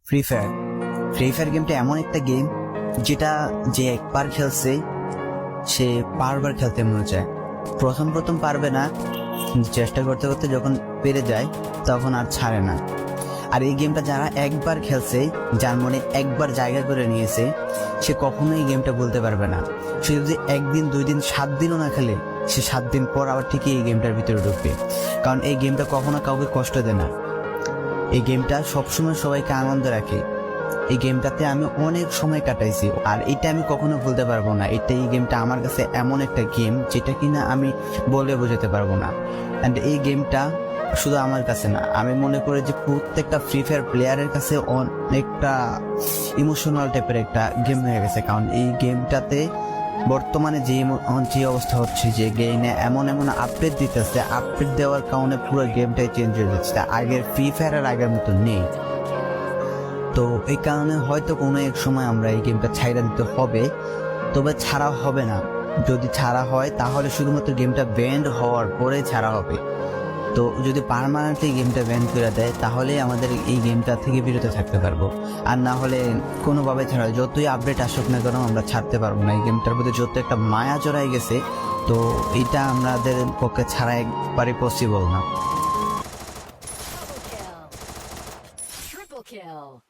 Free fire গেমটা এমন একটা গেম যেটা যে একবার খেলছে সে বারবার খেলতে মনে চায়। প্রথম পারবে না, চেষ্টা করতে করতে যখন পেরে যায় তখন আর ছাড়ে না। আর এই গেমটা যারা একবার খেলছে, যার মনে একবার জায়গা করে নিয়েছে, সে কখনোই এই গেমটা বলতে পারবে না। সে যদি 1 দিন 2 দিন 7 দিনও না খেলে, সে 7 দিন পর আবার ঠিকই এই গেমটার ভিতরে ঢুকবে। কারণ এই গেমটা কখনো কাউকে কষ্ট দেয় না। এই গেমটা সবসময় সবাইকে আনন্দ রাখে। এই গেমটাতে আমি অনেক সময় কাটাইছি, আর এটা আমি কখনো ভুলতে পারবো না। এই গেমটা আমার কাছে এমন একটা গেম যেটা কিনা আমি বলে বোঝাতে পারবো না। অ্যান্ড এই গেমটা শুধু আমার কাছে না, আমি মনে করি যে প্রত্যেকটা ফ্রি ফায়ার প্লেয়ারের কাছে অনেকটা ইমোশনাল টাইপের একটা গেম হয়ে গেছে। কারণ এই গেমটাতে বর্তমানে যে অবস্থা হচ্ছে, যে গেমে এমন আপডেট দিতেছে, আপডেট দেওয়ার কারণে পুরো গেমটাই চেঞ্জ হয়ে যাচ্ছে। আগের ফ্রি ফায়ারের আগের মতো নেই। তো এই কারণে হয়তো কোনো এক সময় আমরা এই গেমটা ছাইড়া দিতে হবে, তবে ছাড়া হবে না। যদি ছাড়া হয় তাহলে শুধুমাত্র গেমটা ব্যান্ড হওয়ার পরে ছাড়া হবে। তো যদি পার্মানেন্টলি গেমটা ব্যান করে দেয় তাহলে আমাদের এই গেমটা থেকে বিরত থাকতে পারবো। আর না হলে কোনোভাবে ছাড়া, যতই আপডেট আসুক না কেন আমরা ছাড়তে পারবো না। এই গেমটার প্রতি যত একটা মায়া জড়াই গেছে, তো এটা আমাদের পক্ষে ছাড়া একবারে পসিবল না। Triple kill.